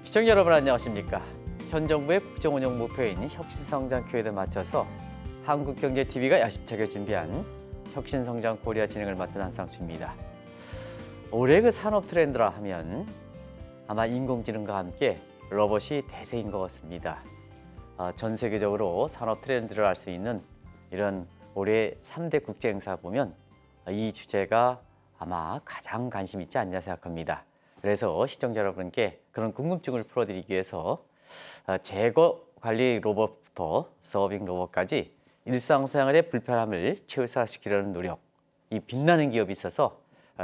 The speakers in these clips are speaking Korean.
시청자 여러분 안녕하십니까? 현 정부의 국정운영 목표인 혁신성장 교육에 맞춰서 한국경제TV가 야심차게 준비한 혁신성장 코리아 진행을 맡은 한상추입니다. 올해 그 산업 트렌드라 하면 아마 인공지능과 함께 로봇이 대세인 것 같습니다. 전 세계적으로 산업 트렌드를 알 수 있는 이런 올해 3대 국제 행사 보면 이 주제가 아마 가장 관심 있지 않냐 생각합니다. 그래서 시청자 여러분께 그런 궁금증을 풀어드리기 위해서 제거 관리 로봇부터 서빙 로봇까지 일상생활의 불편함을 최소화시키려는 노력, 이 빛나는 기업이 있어서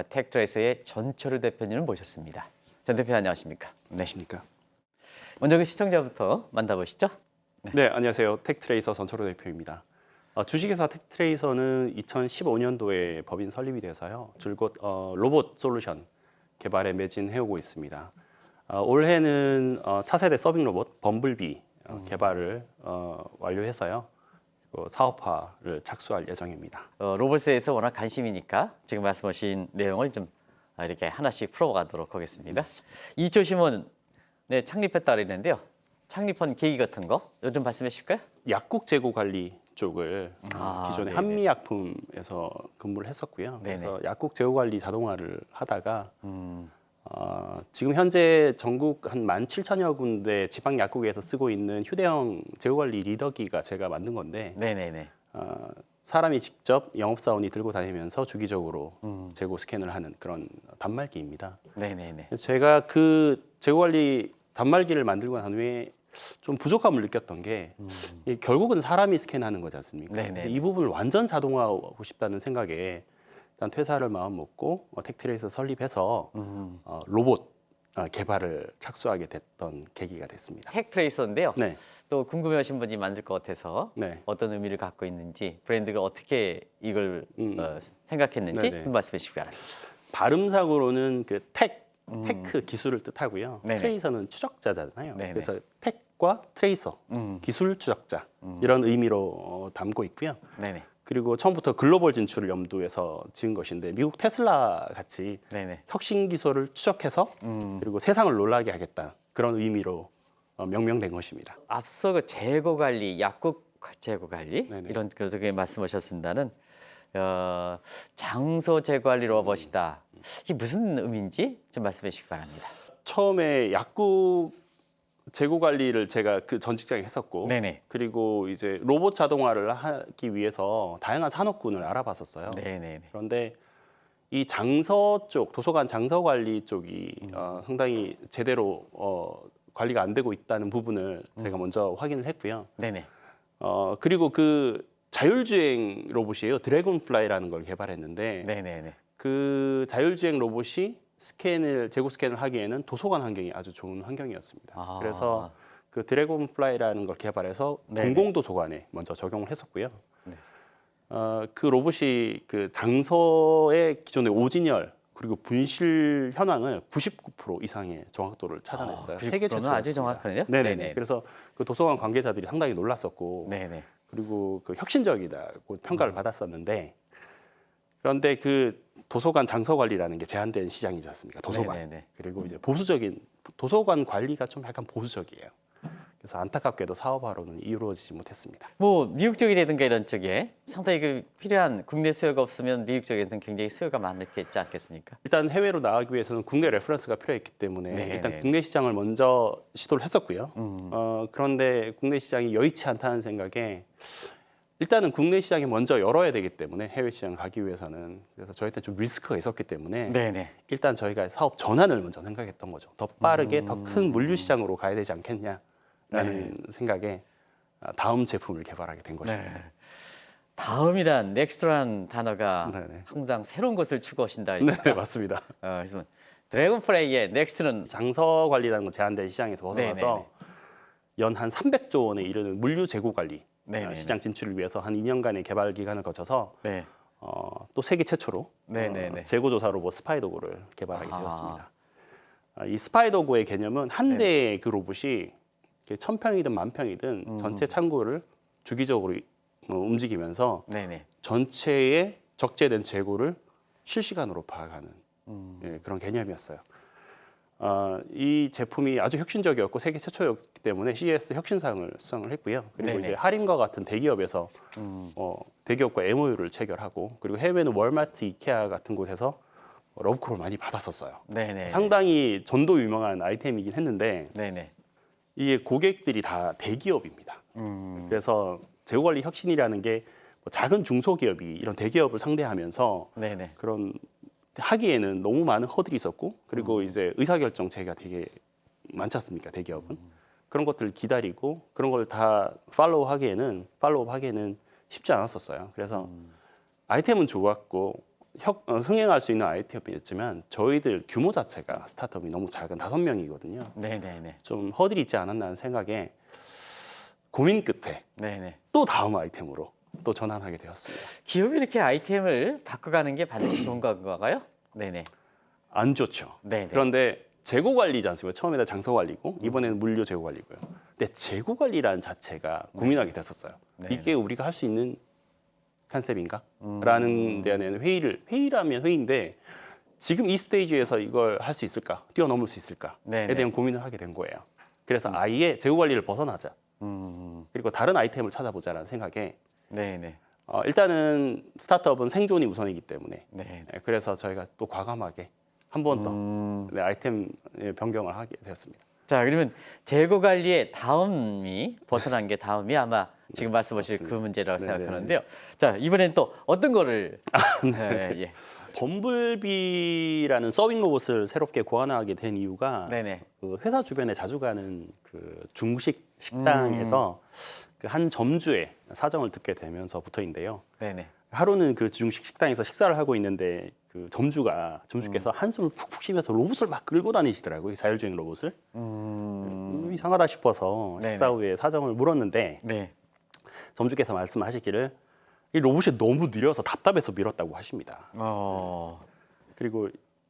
텍트레이서의 전철우 대표님을 모셨습니다. 전 대표님 안녕하십니까? 안녕하십니까? 먼저 그 시청자부터 만나보시죠. 네, 안녕하세요. 텍트레이서 전철호 대표입니다. 주식회사 텍트레이서는 2015년도에 법인 설립이 돼서요. 줄곧 로봇 솔루션 개발에 매진해오고 있습니다. 올해는 차세대 서빙 로봇 범블비 개발을 완료해서요. 사업화를 착수할 예정입니다. 로봇에서 워낙 관심이니까 지금 말씀하신 내용을 좀 이렇게 하나씩 풀어가도록 하겠습니다. 이초심은 창립했다 그랬는데요. 창립한 계기 같은 거 좀 말씀해 주실까요? 약국 재고 관리 쪽을 기존에 네네. 한미약품에서 근무를 했었고요. 네네. 그래서 약국 재고 관리 자동화를 하다가 지금 현재 전국 한 17,000여 군데 지방 약국에서 쓰고 있는 휴대용 재고 관리 리더기가 제가 만든 건데 네네네. 사람이 직접 영업사원이 들고 다니면서 주기적으로 재고 스캔을 하는 그런 단말기입니다. 네네네. 제가 그 재고 관리 단말기를 만들고 난 후에 좀 부족함을 느꼈던 게 결국은 사람이 스캔하는 거지 않습니까? 네네. 이 부분을 완전 자동화하고 싶다는 생각에 일단 퇴사를 마음 먹고 텍트레이서 설립해서 로봇 개발을 착수하게 됐던 계기가 됐습니다. 텍트레이서인데요. 네. 또 궁금해하신 분이 많을 것 같아서 네. 어떤 의미를 갖고 있는지 브랜드가 어떻게 이걸 생각했는지 네네. 좀 말씀해 주시기 바랍니다. 발음상으로는 그 테크 기술을 뜻하고요. 네네. 트레이서는 추적자잖아요. 네네. 그래서 텍과 트레이서 기술 추적자 이런 의미로 담고 있고요. 네네. 그리고 처음부터 글로벌 진출을 염두에서 지은 것인데 미국 테슬라 같이 네네. 혁신 기술을 추적해서 그리고 세상을 놀라게 하겠다 그런 의미로 명명된 것입니다. 앞서 그 재고 관리, 약국 재고 관리 네네. 이런 그렇게 말씀하셨습니다는 장소 재고 관리 로봇이다. 이게 무슨 의미인지 좀 말씀해 주시기 바랍니다. 처음에 약국 재고 관리를 제가 그 전 직장에 했었고 네네. 그리고 이제 로봇 자동화를 하기 위해서 다양한 산업군을 알아봤었어요. 네네네. 그런데 이 장서 쪽, 도서관 장서 관리 쪽이 상당히 제대로 관리가 안 되고 있다는 부분을 제가 먼저 확인을 했고요. 네네. 그리고 그 자율주행 로봇이에요. 드래곤플라이라는 걸 개발했는데 네네네. 그 자율주행 로봇이 재고 스캔을 하기에는 도서관 환경이 아주 좋은 환경이었습니다. 그래서 그 드래곤플라이라는 걸 개발해서 네네. 공공도서관에 먼저 적용을 했었고요. 네. 그 로봇이 그 장서의 기존의 오진열 그리고 분실 현황을 99% 이상의 정확도를 찾아냈어요. 세계 90%는 최초였습니다. 아주 정확하네요. 네네. 네네. 그래서 그 도서관 관계자들이 상당히 놀랐었고, 네네. 그리고 그 혁신적이다고 평가를 받았었는데, 그런데 그 도서관 장서 관리라는 게 제한된 시장이지 않습니까? 도서관. 네네네. 그리고 이제 보수적인 도서관 관리가 좀 약간 보수적이에요. 그래서 안타깝게도 사업화로는 이루어지지 못했습니다. 뭐 미국 쪽이라든가 이런 쪽에 상당히 그 필요한 국내 수요가 없으면 미국 쪽에서는 굉장히 수요가 많겠지 않겠습니까? 일단 해외로 나가기 위해서는 국내 레퍼런스가 필요했기 때문에 네네. 일단 국내 시장을 먼저 시도를 했었고요. 그런데 국내 시장이 여의치 않다는 생각에 일단은 국내 시장이 먼저 열어야 되기 때문에 해외 시장을 가기 위해서는 그래서 저희한테 좀 리스크가 있었기 때문에 네네. 일단 저희가 사업 전환을 먼저 생각했던 거죠. 더 빠르게 더 큰 물류 시장으로 가야 되지 않겠냐라는 생각에 다음 제품을 개발하게 된 것입니다. 네. 다음이란 넥스트라는 단어가 네네. 항상 새로운 것을 추구하신다. 네, 맞습니다. 그래서 드래곤플라이의 넥스트는 장서 관리라는 건 제한된 시장에서 벗어나서 네네네. 연 한 300조 원에 이르는 물류 재고 관리 네네네. 시장 진출을 위해서 한 2년간의 개발 기간을 거쳐서 네. 또 세계 최초로 네네네. 재고 조사 로봇 스파이더고를 개발하게 아하. 되었습니다. 이 스파이더고의 개념은 한 대의 그 로봇이 1000평이든 10,000평이든 전체 창고를 주기적으로 움직이면서 네네. 전체의 적재된 재고를 실시간으로 파악하는 그런 개념이었어요. 이 제품이 아주 혁신적이었고 세계 최초였기 때문에 CES 혁신상을 수상을 했고요. 그리고 네네. 이제 할인과 같은 대기업에서 대기업과 MOU를 체결하고 그리고 해외는 월마트, 이케아 같은 곳에서 러브콜을 많이 받았었어요. 네네. 상당히 전도 유명한 아이템이긴 했는데 네네. 이게 고객들이 다 대기업입니다. 그래서 재고관리 혁신이라는 게뭐 작은 중소기업이 이런 대기업을 상대하면서 네네. 그런 하기에는 너무 많은 허들이 있었고 그리고 이제 의사결정체가 되게 많지 않습니까 대기업은 그런 것들을 기다리고 그런 걸 다 팔로우업 하기에는 쉽지 않았었어요. 그래서 아이템은 좋았고 흥행할 수 있는 아이템이었지만 저희들 규모 자체가 스타트업이 너무 작은 5명이거든요. 네네네. 좀 허들이 있지 않았나 하는 생각에 고민 끝에 네네. 또 다음 아이템으로 또 전환하게 되었습니다. 기업이 이렇게 아이템을 바꿔가는 게 반드시 좋은 건가요? 네네. 안 좋죠. 네네. 그런데 재고 관리지 않습니까? 처음에는 장소 관리고 이번에는 물류 재고 관리고요. 근데 재고 관리라는 자체가 고민하게 됐었어요. 네. 이게 우리가 할 수 있는 컨셉인가? 라는 데 대한 회의라면 회의인데 지금 이 스테이지에서 이걸 할 수 있을까? 뛰어넘을 수 있을까에 네네. 대한 고민을 하게 된 거예요. 그래서 아예 재고 관리를 벗어나자. 그리고 다른 아이템을 찾아보자라는 생각에 네네. 일단은 스타트업은 생존이 우선이기 때문에 네. 그래서 저희가 또 과감하게 한 번 더 아이템 변경을 하게 되었습니다. 자, 그러면 재고 관리의 다음이 벗어난 게 다음이 아마 지금 말씀하실 그 맞습니다. 문제라고 네네. 생각하는데요. 자, 이번엔 또 어떤 거를 예. 범블비라는 서빙 로봇을 새롭게 고안하게 된 이유가 네네. 그 회사 주변에 자주 가는 그 중식 식당에서 그 한 점주의 사정을 듣게 되면서부터인데요. 네네. 하루는 그 중식 식당에서 식사를 하고 있는데 그 점주께서 한숨을 푹푹 쉬면서 로봇을 막 끌고 다니시더라고요. 자율주행 로봇을. 이상하다 싶어서 네네. 식사 후에 사정을 물었는데 네. 점주께서 말씀하시기를 이 로봇이 너무 느려서 답답해서 밀었다고 하십니다. 그리고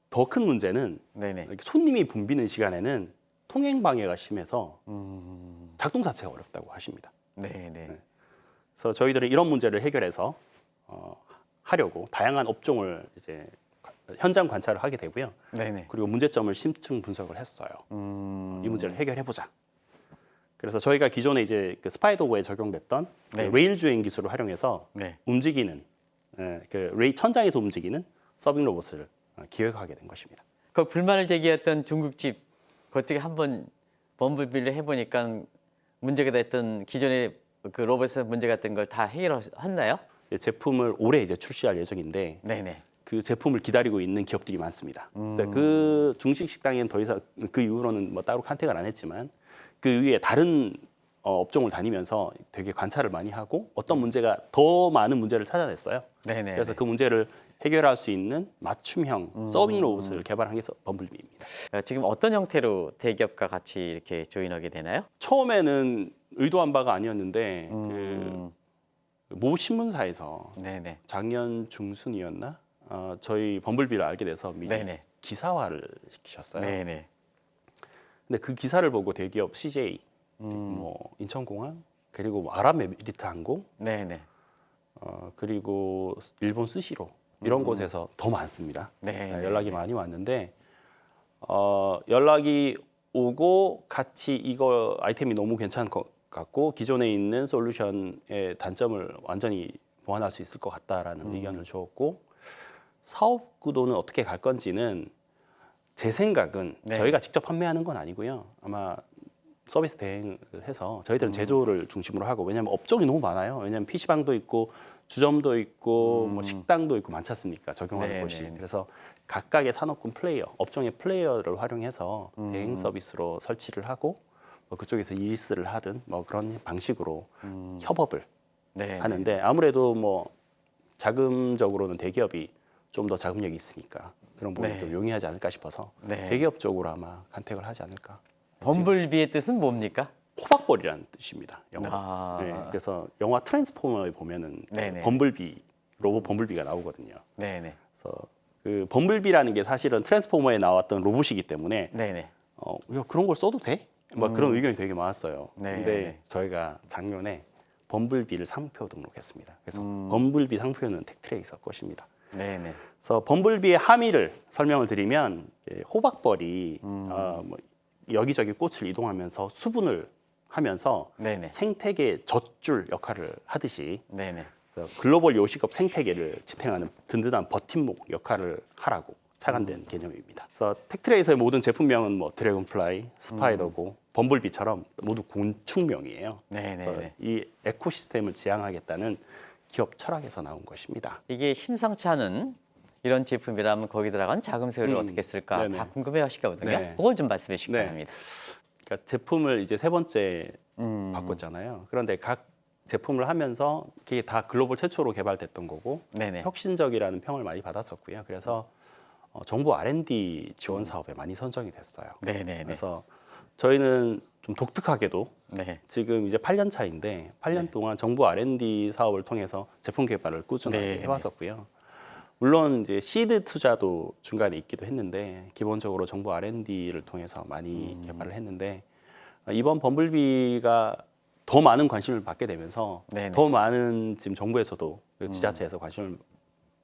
더 큰 문제는 네네. 이렇게 손님이 붐비는 시간에는 통행 방해가 심해서 작동 자체가 어렵다고 하십니다. 네네. 그래서 저희들은 이런 문제를 해결해서 하려고 다양한 업종을 이제 현장 관찰을 하게 되고요. 네네. 그리고 문제점을 심층 분석을 했어요. 이 문제를 해결해 보자. 그래서 저희가 기존에 이제 그 스파이더고에 적용됐던 그 네. 레일 주행 기술을 활용해서 네. 움직이는 그 레일 천장에서 움직이는 서빙 로봇을 기획하게 된 것입니다. 그 불만을 제기했던 중국집 그쪽에 한번 범블비를 해보니까 문제가 됐던 기존의 그 로봇에서 문제가 됐던 걸 다 해결했나요? 제품을 올해 이제 출시할 예정인데 네네. 그 제품을 기다리고 있는 기업들이 많습니다. 그 중식 식당에는 더 이상 그 이후로는 뭐 따로 컨택을 안 했지만 그 위에 다른 업종을 다니면서 되게 관찰을 많이 하고 어떤 문제가 더 많은 문제를 찾아냈어요. 네네. 그래서 그 문제를 해결할 수 있는 맞춤형 서빙 로봇을 개발한 게 범블비입니다. 지금 어떤 형태로 대기업과 같이 이렇게 조인하게 되나요? 처음에는 의도한 바가 아니었는데 그 모 신문사에서 네네. 작년 중순이었나 저희 범블비를 알게 돼서 미리 네네. 기사화를 시키셨어요. 네네. 근데 그 기사를 보고 대기업 CJ, 뭐 인천공항, 그리고 뭐 아랍에미리트 항공, 네네. 그리고 일본 스시로 이런 곳에서 더 많습니다. 네. 연락이 많이 왔는데 연락이 오고 같이 이거 아이템이 너무 괜찮은 것 같고 기존에 있는 솔루션의 단점을 완전히 보완할 수 있을 것 같다라는 의견을 주었고 사업 구도는 어떻게 갈 건지는 제 생각은 네. 저희가 직접 판매하는 건 아니고요. 아마 서비스 대행을 해서 저희들은 제조를 중심으로 하고 왜냐하면 업종이 너무 많아요. 왜냐하면 PC방도 있고 주점도 있고 뭐 식당도 있고 많지 않습니까? 적용하는 네, 곳이. 네, 네. 그래서 각각의 산업군 플레이어, 업종의 플레이어를 활용해서 대행 서비스로 설치를 하고 뭐 그쪽에서 일스를 하든 뭐 그런 방식으로 협업을 네. 하는데 아무래도 뭐 자금적으로는 대기업이 좀 더 자금력이 있으니까 그런 부분이 네. 좀 용이하지 않을까 싶어서 네. 대기업 쪽으로 아마 간택을 하지 않을까. 범블비의 뜻은 뭡니까? 호박벌이라는 뜻입니다. 영어로. 아. 네, 그래서 영화 트랜스포머에 보면은 네네. 범블비 로봇 범블비가 나오거든요. 네네. 그래서 그 범블비라는 게 사실은 트랜스포머에 나왔던 로봇이기 때문에 네네. 야, 그런 걸 써도 돼? 뭐 그런 의견이 되게 많았어요. 네. 근데 저희가 작년에 범블비를 상표 등록했습니다. 그래서 범블비 상표는 텍트레이서 것입니다. 네네. 그래서 범블비의 함의를 설명을 드리면 호박벌이 뭐 여기저기 꽃을 이동하면서 수분을 하면서 네네. 생태계 젖줄 역할을 하듯이 네네. 글로벌 요식업 생태계를 지탱하는 든든한 버팀목 역할을 하라고 착안된 개념입니다. 그래서 텍트레이서의 모든 제품명은 뭐 드래곤플라이, 스파이더고, 범블비처럼 모두 곤충명이에요. 네네네. 이 에코시스템을 지향하겠다는 기업 철학에서 나온 것입니다. 이게 심상치 않은 이런 제품이라면 거기 들어간 자금 소요를 어떻게 쓸까 네네. 다 궁금해하시거든요. 네. 그걸 좀 말씀해 주시기 네. 바랍니다. 그러니까 제품을 이제 세 번째 바꿨잖아요. 그런데 각 제품을 하면서 그게 다 글로벌 최초로 개발됐던 거고 네네. 혁신적이라는 평을 많이 받았었고요. 그래서 정부 R&D 지원 사업에 많이 선정이 됐어요. 네네네. 그래서 저희는 좀 독특하게도 네. 지금 이제 8년 차인데 8년 네. 동안 정부 R&D 사업을 통해서 제품 개발을 꾸준하게 네. 해왔었고요. 물론 이제 시드 투자도 중간에 있기도 했는데 기본적으로 정부 R&D를 통해서 많이 개발을 했는데 이번 범블비가 더 많은 관심을 받게 되면서 네네. 더 많은 지금 정부에서도 지자체에서 관심을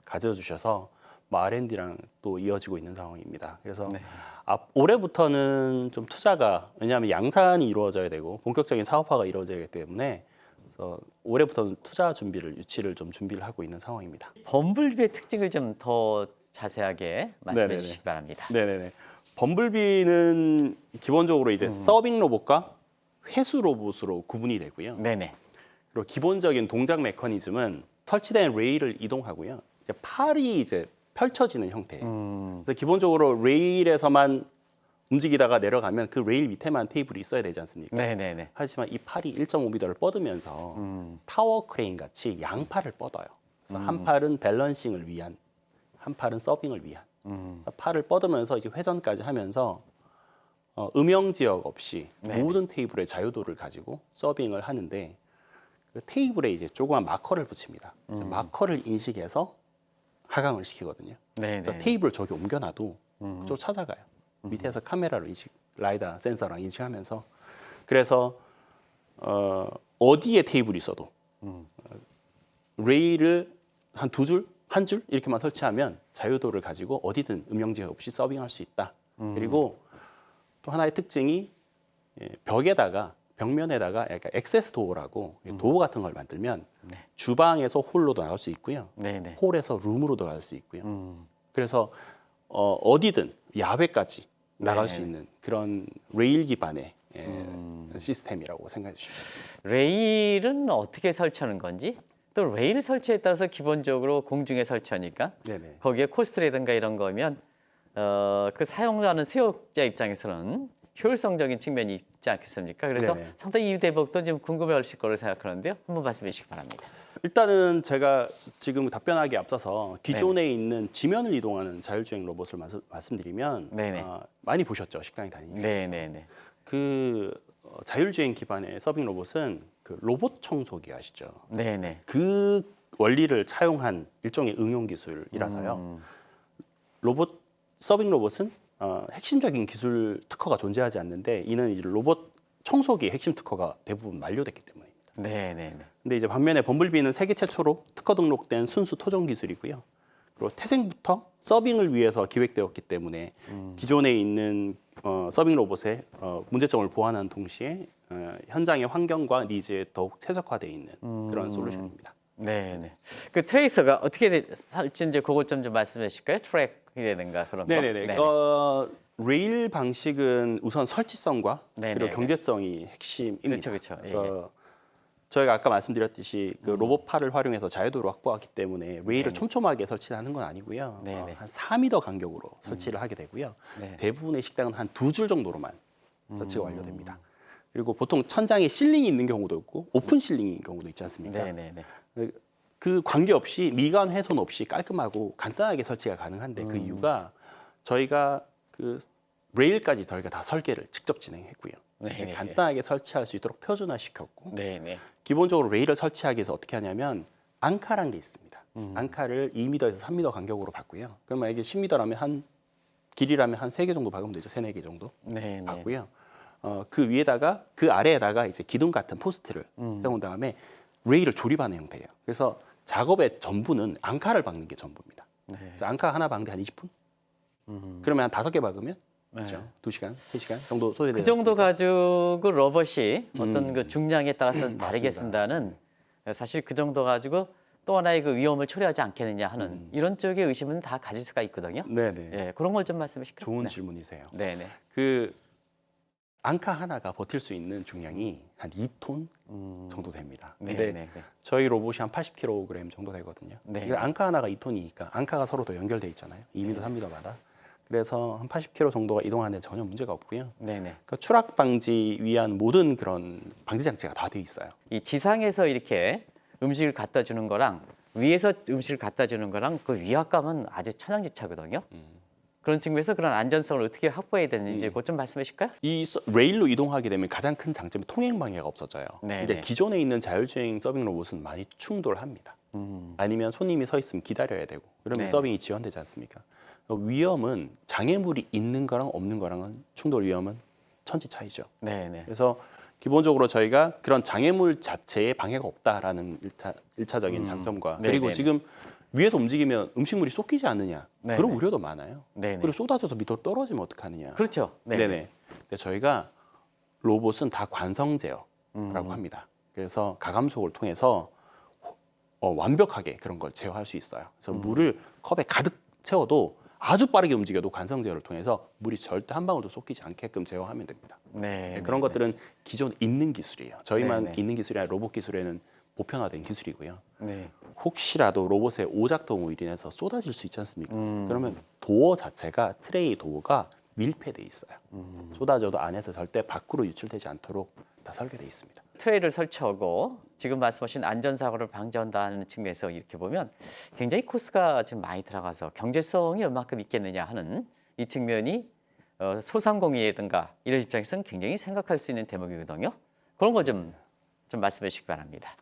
가져주셔서 뭐 R&D랑 또 이어지고 있는 상황입니다. 그래서 네. 올해부터는 좀 투자가 왜냐하면 양산이 이루어져야 되고 본격적인 사업화가 이루어져야 하기 때문에 그래서 올해부터는 투자 준비를 유치를 좀 준비를 하고 있는 상황입니다. 범블비의 특징을 좀 더 자세하게 말씀해 네네네. 주시기 바랍니다. 네네네. 범블비는 기본적으로 이제 서빙 로봇과 회수 로봇으로 구분이 되고요. 네네. 그리고 기본적인 동작 메커니즘은 설치된 레일을 이동하고요. 이제 팔이 이제 펼쳐지는 형태예요. 그래서 기본적으로 레일에서만 움직이다가 내려가면 그 레일 밑에만 테이블이 있어야 되지 않습니까? 네네네. 하지만 이 팔이 1.5m를 뻗으면서 타워 크레인 같이 양팔을 뻗어요. 그래서 한 팔은 밸런싱을 위한, 한 팔은 서빙을 위한. 팔을 뻗으면서 이제 회전까지 하면서 음영 지역 없이 네네. 모든 테이블의 자유도를 가지고 서빙을 하는데 그 테이블에 이제 조그만 마커를 붙입니다. 그래서 마커를 인식해서 하강을 시키거든요. 네네. 그래서 테이블을 저기 옮겨놔도 저 찾아가요. 밑에서 카메라로 인식, 라이다 센서랑 인식하면서 그래서 어디에 테이블이 있어도 레일을 한 두 줄, 한 줄 이렇게만 설치하면 자유도를 가지고 어디든 음영제 없이 서빙할 수 있다. 그리고 또 하나의 특징이 벽면에다가 약간 액세스 도어라고 도어 같은 걸 만들면 네. 주방에서 홀로도 나갈 수 있고요. 네네. 홀에서 룸으로도 갈 수 있고요. 그래서 어디든 야외까지 나갈 수 있는 그런 레일 기반의 시스템이라고 생각해 주시면 됩니다. 레일은 어떻게 설치하는 건지 또 레일 설치에 따라서 기본적으로 공중에 설치하니까 네네. 거기에 코스트라든가 이런 거면 그 사용하는 수요자 입장에서는 효율성적인 측면이 있지 않겠습니까? 그래서 네네. 상당히 이 대목도 좀 궁금해하실 거로 생각하는데요. 한번 말씀해 주시기 바랍니다. 일단은 제가 지금 답변하기 앞서서 기존에 있는 지면을 이동하는 자율주행 로봇을 말씀드리면 네네. 많이 보셨죠? 식당에 다니시면서. 네네네. 그 자율주행 기반의 서빙 로봇은 그 로봇 청소기 아시죠? 네네. 그 원리를 차용한 일종의 응용 기술이라서요. 로봇 서빙 로봇은 핵심적인 기술 특허가 존재하지 않는데 이는 이제 로봇 청소기의 핵심 특허가 대부분 만료됐기 때문입니다. 네네네. 근데 이제 반면에 범블비는 세계 최초로 특허 등록된 순수 토종 기술이고요. 그리고 태생부터 서빙을 위해서 기획되었기 때문에 기존에 있는 서빙 로봇의 문제점을 보완한 동시에 현장의 환경과 니즈에 더욱 최적화되어 있는 그런 솔루션입니다. 네네. 그 트레이서가 어떻게 할지 그것 좀 말씀해 주실까요? 트랙이라든가 그런 거. 네네네. 네네. 레일 방식은 우선 설치성과 네네네. 그리고 경제성이 핵심입니다. 그렇죠, 그렇죠. 그래서 저희가 아까 말씀드렸듯이 그 로봇 팔을 활용해서 자유도를 확보하기 때문에 레일을 촘촘하게 설치하는 건 아니고요. 네네. 한 4m 간격으로 설치를 하게 되고요. 네. 대부분의 식당은 한 두 줄 정도로만 설치가 완료됩니다. 그리고 보통 천장에 실링이 있는 경우도 있고 오픈 실링인 경우도 있지 않습니까? 네네네. 그 관계없이 미간 훼손 없이 깔끔하고 간단하게 설치가 가능한데 그 이유가 저희가 그 레일까지 저희가 다 설계를 직접 진행했고요. 네네. 간단하게 설치할 수 있도록 표준화시켰고 네네. 기본적으로 레일을 설치하기 위해서 어떻게 하냐면 앙카라는 게 있습니다. 앙카를 2m에서 3m 간격으로 받고요. 그러면 이게 10m라면 한 길이라면 한 3개 정도 박으면 되죠. 3, 4개 정도 네네. 받고요. 그 위에다가 그 아래에다가 이제 기둥 같은 포스트를 세운 다음에 레일을 조립하는 형태예요. 그래서 작업의 전부는 앙카를 박는 게 전부입니다. 네. 그래서 앙카 하나 박는데 한 20분? 그러면 한 5개 박으면 그렇죠. 2시간, 3시간 정도 소요되지 그 정도 않습니까? 가지고 로봇이 어떤 그 중량에 따라서 다르게 맞습니다. 쓴다는 사실 그 정도 가지고 또 하나의 그 위험을 초래하지 않겠느냐 하는 이런 쪽의 의심은 다 가질 수가 있거든요. 네네. 예, 그런 걸 좀 말씀해 주실까요? 좋은 네. 질문이세요. 네네. 그 앙카 하나가 버틸 수 있는 중량이 한 2톤 정도 됩니다. 네, 근데 네, 네. 저희 로봇이 한 80kg 정도 되거든요. 네. 이거 앙카 하나가 2톤이니까 앙카가 서로 더 연결돼 있잖아요. 2m, 3m마다. 그래서 한 80kg 정도가 이동하는 데 전혀 문제가 없고요. 네네. 그러니까 추락 방지 위한 모든 그런 방지 장치가 다 돼 있어요. 이 지상에서 이렇게 음식을 갖다 주는 거랑 위에서 음식을 갖다 주는 거랑 그 위압감은 아주 천양지차거든요. 그런 측면에서 그런 안전성을 어떻게 확보해야 되는지 그것 좀 말씀해 주실까요? 이 레일로 이동하게 되면 가장 큰 장점이 통행 방해가 없어져요. 네, 근데 네. 기존에 있는 자율주행 서빙 로봇은 많이 충돌합니다. 아니면 손님이 서 있으면 기다려야 되고 그러면 네. 서빙이 지연되지 않습니까? 위험은 장애물이 있는 거랑 없는 거랑은 충돌 위험은 천지 차이죠. 네네. 그래서 기본적으로 저희가 그런 장애물 자체에 방해가 없다라는 일차적인 장점과 네, 그리고 네, 지금 위에서 움직이면 음식물이 쏟기지 않느냐 네, 그런 네. 우려도 많아요. 네네. 그리고 쏟아져서 밑으로 떨어지면 어떡하느냐. 그렇죠. 네네. 근데 저희가 로봇은 다 관성 제어라고 합니다. 그래서 가감속을 통해서 완벽하게 그런 걸 제어할 수 있어요. 그래서 물을 컵에 가득 채워도 아주 빠르게 움직여도 관성 제어를 통해서 물이 절대 한 방울도 쏟기지 않게끔 제어하면 됩니다. 네. 네, 그런 것들은 기존 있는 기술이에요. 저희만 네, 네. 있는 기술이 아니라 로봇 기술에는 보편화된 기술이고요. 네. 혹시라도 로봇의 오작동으로 인해서 쏟아질 수 있지 않습니까? 그러면 도어 자체가 트레이 도어가 밀폐돼 있어요. 쏟아져도 안에서 절대 밖으로 유출되지 않도록 다 설계돼 있습니다. 트레이를 설치하고 지금 말씀하신 안전사고를 방지한다는 측면에서 이렇게 보면 굉장히 코스가 지금 많이 들어가서 경제성이 얼마큼 있겠느냐 하는 이 측면이 소상공인이라든가 이런 입장에서는 굉장히 생각할 수 있는 대목이거든요. 그런 걸 좀 말씀해 주시기 바랍니다.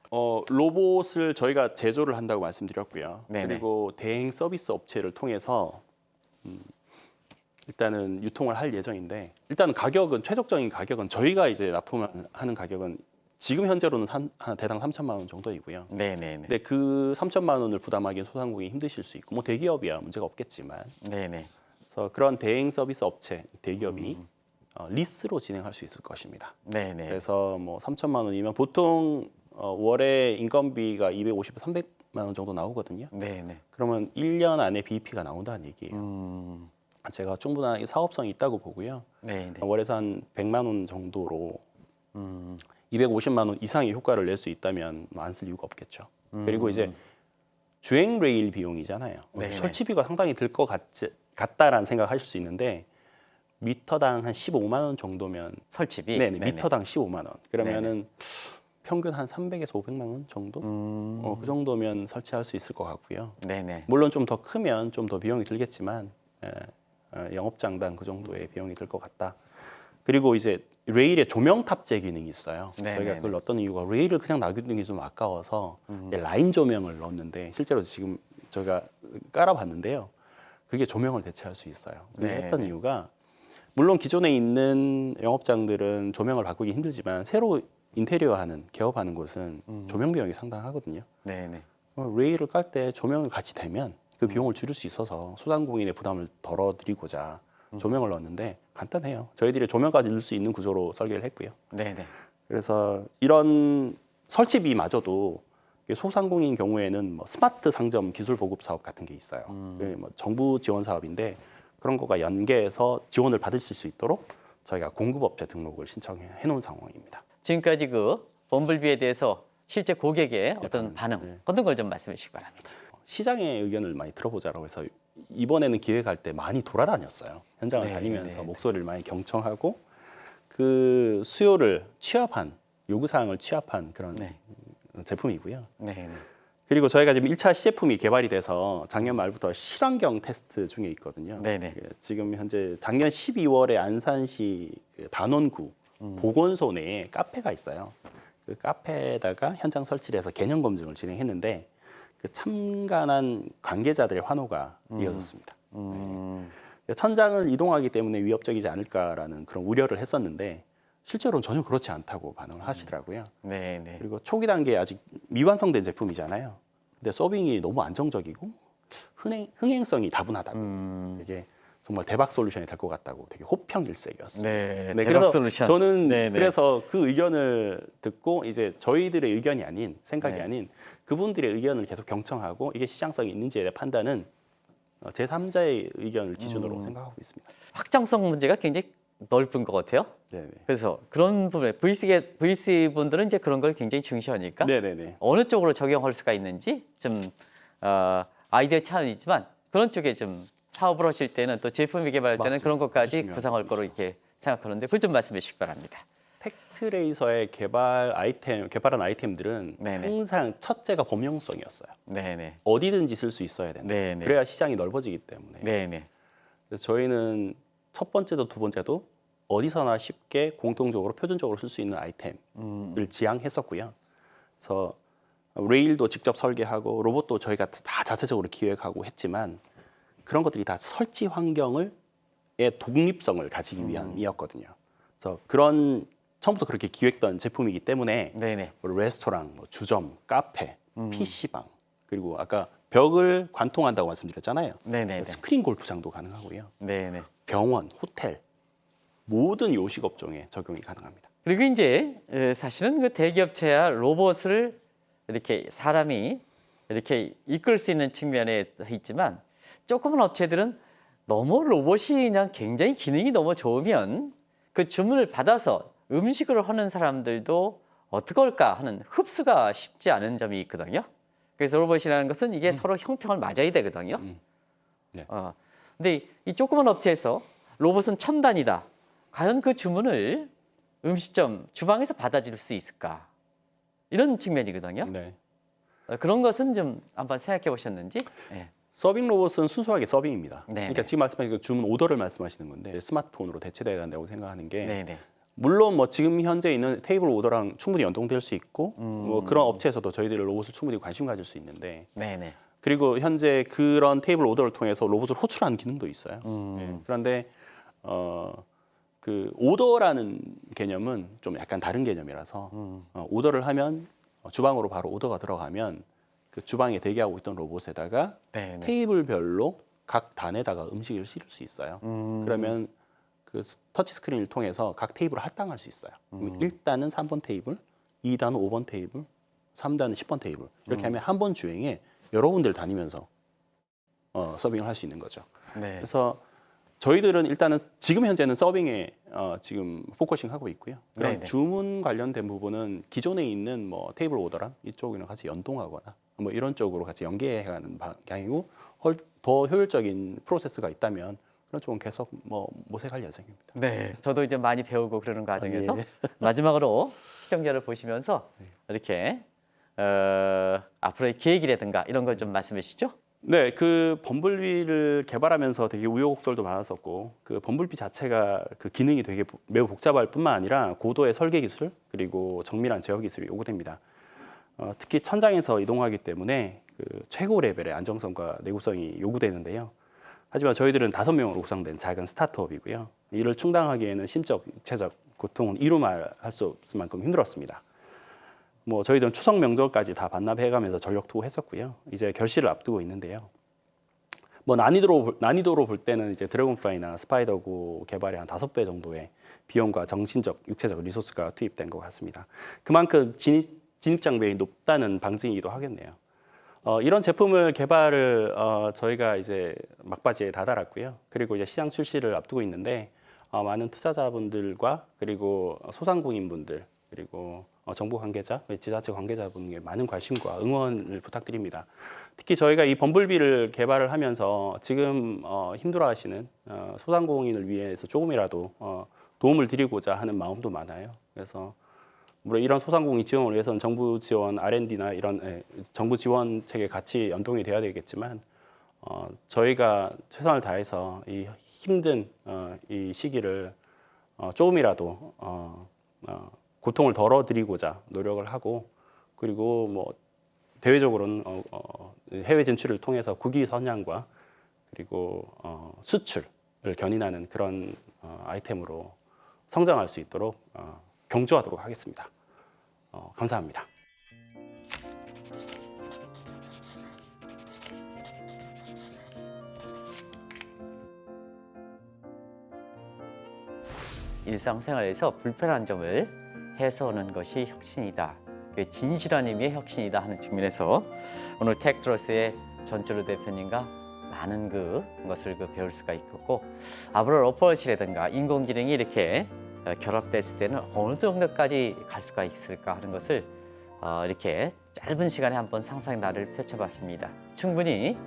로봇을 저희가 제조를 한다고 말씀드렸고요. 네네. 그리고 대행 서비스 업체를 통해서 일단은 유통을 할 예정인데 일단은 가격은 최적적인 가격은 저희가 이제 납품하는 가격은 지금 현재로는 한 대당 3천만 원 정도이고요. 네네네. 근데 그 3천만 원을 부담하기엔 소상공인이 힘드실 수 있고 뭐 대기업이야 문제가 없겠지만 네네. 그래서 그런 대행 서비스 업체 대기업이 리스로 진행할 수 있을 것입니다. 네네. 그래서 뭐 3천만 원이면 보통 월에 인건비가 250에서 300만 원 정도 나오거든요. 네네. 그러면 1년 안에 BEP가 나온다는 얘기예요. 제가 충분한 사업성이 있다고 보고요. 네네. 월에서 한 100만 원 정도로 250만 원 이상의 효과를 낼 수 있다면 안 쓸 이유가 없겠죠. 그리고 이제 주행 레일 비용이잖아요. 네네. 설치비가 상당히 들 것 같다라는 생각하실 수 있는데 미터당 한 15만 원 정도면 설치비. 네네, 네네. 미터당 15만 원. 그러면은 평균 한 300에서 500만 원 정도? 그 정도면 설치할 수 있을 것 같고요. 네네. 물론 좀 더 크면 좀 더 비용이 들겠지만 영업장당 그 정도의 비용이 들 것 같다. 그리고 이제 레일에 조명 탑재 기능이 있어요. 네네네. 저희가 그걸 넣었던 이유가 레일을 그냥 놔두는 게 좀 아까워서 라인 조명을 넣었는데 실제로 지금 저희가 깔아봤는데요. 그게 조명을 대체할 수 있어요. 그렇게 네네. 했던 이유가 물론 기존에 있는 영업장들은 조명을 바꾸기 힘들지만 새로 인테리어하는 개업하는 곳은 조명 비용이 상당하거든요. 네네. 레일을 깔 때 조명을 같이 대면 그 비용을 줄일 수 있어서 소상공인의 부담을 덜어드리고자 조명을 넣었는데 간단해요. 저희들이 조명까지 넣을 수 있는 구조로 설계를 했고요. 네네. 그래서 이런 설치비마저도 소상공인 경우에는 뭐 스마트 상점 기술 보급 사업 같은 게 있어요. 뭐 정부 지원 사업인데 그런 거가 연계해서 지원을 받으실 수 있도록 저희가 공급업체 등록을 신청해 놓은 상황입니다. 지금까지 그 범블비에 대해서 실제 고객의 어떤 반응 어떤 걸 좀 말씀해 주시기 바랍니다. 시장의 의견을 많이 들어보자라고 해서 이번에는 기획할 때 많이 돌아다녔어요. 현장을 네, 다니면서 네. 목소리를 많이 경청하고 그 수요를 취합한 요구사항을 취합한 그런 네. 제품이고요. 네네. 그리고 저희가 지금 1차 시제품이 개발이 돼서 작년 말부터 실환경 테스트 중에 있거든요. 네네. 지금 현재 작년 12월에 안산시 그 단원구 보건소 내에 카페가 있어요. 그 카페에다가 현장 설치를 해서 개념 검증을 진행했는데 그 참관한 관계자들의 환호가 이어졌습니다. 천장을 이동하기 때문에 위협적이지 않을까라는 그런 우려를 했었는데 실제로는 전혀 그렇지 않다고 반응을 하시더라고요. 네네. 그리고 초기 단계에 아직 미완성된 제품이잖아요. 근데 서빙이 너무 안정적이고 흥행성이 다분하다고 이게 정말 대박 솔루션이 될 것 같다고 되게 호평일색이었어요. 네, 네, 대박 그래서 솔루션. 저는 네, 네. 그래서 그 의견을 듣고 이제 저희들의 의견이 아닌 생각이 네. 아닌 그분들의 의견을 계속 경청하고 이게 시장성이 있는지에 대한 판단은 제3자의 의견을 기준으로 생각하고 있습니다. 확장성 문제가 굉장히 넓은 것 같아요. 네네. 그래서 그런 부분에 VC 분들은 이제 그런 걸 굉장히 중시하니까 네네네. 어느 쪽으로 적용할 수가 있는지 좀 아이디어 차원이지만 그런 쪽에 좀 사업을 하실 때는 또 제품이 개발할 때는 맞습니다. 그런 것까지 중요한 구상할 거로 이렇게 생각하는데 그걸 좀 말씀해 주시기 바랍니다. 팩트레이서의 개발한 아이템들은 네네. 항상 첫째가 범용성이었어요. 네네. 어디든지 쓸 수 있어야 된다. 네네. 그래야 시장이 넓어지기 때문에. 네네. 그래서 저희는 첫 번째도 두 번째도 어디서나 쉽게 공통적으로 표준적으로 쓸 수 있는 아이템을 지향했었고요. 그래서 레일도 직접 설계하고 로봇도 저희가 다 자체적으로 기획하고 했지만 그런 것들이 다 설치 환경의 독립성을 가지기 위함이었거든요. 그래서 그런 처음부터 그렇게 기획된 제품이기 때문에 네네. 뭐 레스토랑, 뭐 주점, 카페, PC방 그리고 아까 벽을 관통한다고 말씀드렸잖아요. 네네네. 스크린 골프장도 가능하고요. 네네. 병원, 호텔 모든 요식 업종에 적용이 가능합니다. 그리고 이제 사실은 그 대기업체야 로봇을 이렇게 사람이 이렇게 이끌 수 있는 측면에 있지만 조그만 업체들은 너무 로봇이 그냥 굉장히 기능이 너무 좋으면 그 주문을 받아서 음식을 하는 사람들도 어떻게 할까 하는 흡수가 쉽지 않은 점이 있거든요. 그래서 로봇이라는 것은 이게 서로 형평을 맞아야 되거든요. 네. 근데 이 조그만 업체에서 로봇은 첨단이다. 과연 그 주문을 음식점 주방에서 받아줄 수 있을까? 이런 측면이거든요. 네. 그런 것은 좀 한번 생각해 보셨는지? 네. 서빙 로봇은 순수하게 서빙입니다. 네, 그러니까 네. 지금 말씀하신 그 주문 오더를 말씀하시는 건데 스마트폰으로 대체돼야 된다고 생각하는 게 네네. 물론 뭐 지금 현재 있는 테이블 오더랑 충분히 연동될 수 있고 뭐 그런 업체에서도 저희들의 로봇을 충분히 관심 가질 수 있는데 네네. 그리고 현재 그런 테이블 오더를 통해서 로봇을 호출하는 기능도 있어요. 예. 그런데 그 오더라는 개념은 좀 약간 다른 개념이라서 오더를 하면 주방으로 바로 오더가 들어가면 그 주방에 대기하고 있던 로봇에다가 네네. 테이블별로 각 단에다가 음식을 실을 수 있어요. 그러면 그 터치 스크린을 통해서 각 테이블을 할당할 수 있어요. 1단은 3번 테이블, 2단은 5번 테이블, 3단은 10번 테이블 이렇게 하면 한 번 주행에 여러 군데를 다니면서 서빙을 할 수 있는 거죠. 네. 그래서 저희들은 일단은 지금 현재는 서빙에 지금 포커싱 하고 있고요. 그럼 네네. 주문 관련된 부분은 기존에 있는 뭐 테이블 오더랑 이쪽이랑 같이 연동하거나 뭐 이런 쪽으로 같이 연계해가는 방향이고 더 효율적인 프로세스가 있다면 그런 쪽은 계속 뭐 모색할 예정입니다. 네. 저도 이제 많이 배우고 그러는 과정에서 예. 마지막으로 시청자를 보시면서 이렇게 앞으로의 계획이라든가 이런 걸 좀 말씀해 주시죠. 네, 그 범블비를 개발하면서 되게 우여곡절도 많았었고 그 범블비 자체가 그 기능이 되게 매우 복잡할 뿐만 아니라 고도의 설계 기술 그리고 정밀한 제어 기술이 요구됩니다. 특히 천장에서 이동하기 때문에 그 최고 레벨의 안정성과 내구성이 요구되는데요. 하지만 저희들은 5명으로 구성된 작은 스타트업이고요. 이를 충당하기에는 심적, 육체적 고통은 이루 말할 수 없을 만큼 힘들었습니다. 뭐 저희들은 추석 명절까지 다 반납해가면서 전력 투구했었고요. 이제 결실을 앞두고 있는데요. 뭐 난이도로 볼 때는 이제 드래곤플라이나 스파이더고 개발의 한 5배 정도의 비용과 정신적, 육체적 리소스가 투입된 것 같습니다. 그만큼 진입 장벽이 높다는 방증이기도 하겠네요. 이런 제품을 개발을 저희가 이제 막바지에 다다랐고요. 그리고 이제 시장 출시를 앞두고 있는데 많은 투자자분들과 그리고 소상공인분들 그리고 정부 관계자, 지자체 관계자분의 많은 관심과 응원을 부탁드립니다. 특히 저희가 이 범블비를 개발을 하면서 지금 힘들어하시는 소상공인을 위해서 조금이라도 도움을 드리고자 하는 마음도 많아요. 그래서 물론 이런 소상공인 지원을 위해서는 정부 지원 R&D나 이런 정부 지원 체계 같이 연동이 돼야 되겠지만 저희가 최선을 다해서 이 힘든 이 시기를 조금이라도 고통을 덜어드리고자 노력을 하고 그리고 뭐 대외적으로는 해외 진출을 통해서 국위 선양과 그리고 수출을 견인하는 그런 아이템으로 성장할 수 있도록 경주하도록 하겠습니다. 감사합니다. 일상생활에서 불편한 점을 해소하는 것이 혁신이다. 그게 진실한 의미의 혁신이다 하는 측면에서 오늘 텍트러스의 전철우 대표님과 많은 것을 배울 수가 있었고, 앞으로 로봇이라든가 인공지능이 이렇게 결합됐을 때는 어느 정도까지 갈 수가 있을까 하는 것을 이렇게 짧은 시간에 한번 상상의 나를 펼쳐봤습니다. 충분히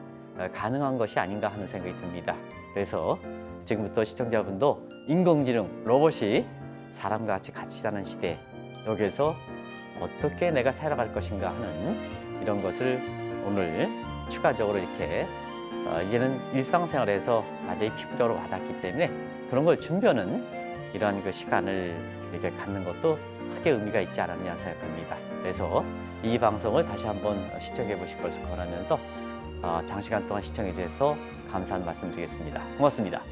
가능한 것이 아닌가 하는 생각이 듭니다. 그래서 지금부터 시청자분도 인공지능, 로봇이 사람과 같이 사는 시대, 여기에서 어떻게 내가 살아갈 것인가 하는 이런 것을 오늘 추가적으로 이렇게 이제는 일상생활에서 완전히 피부적으로 와닿기 때문에 그런 걸 준비하는 이러한 시간을 이렇게 갖는 것도 크게 의미가 있지 않았냐 생각합니다. 그래서 이 방송을 다시 한번 시청해 보실 것을 권하면서 장시간 동안 시청해 주셔서 감사한 말씀 드리겠습니다. 고맙습니다.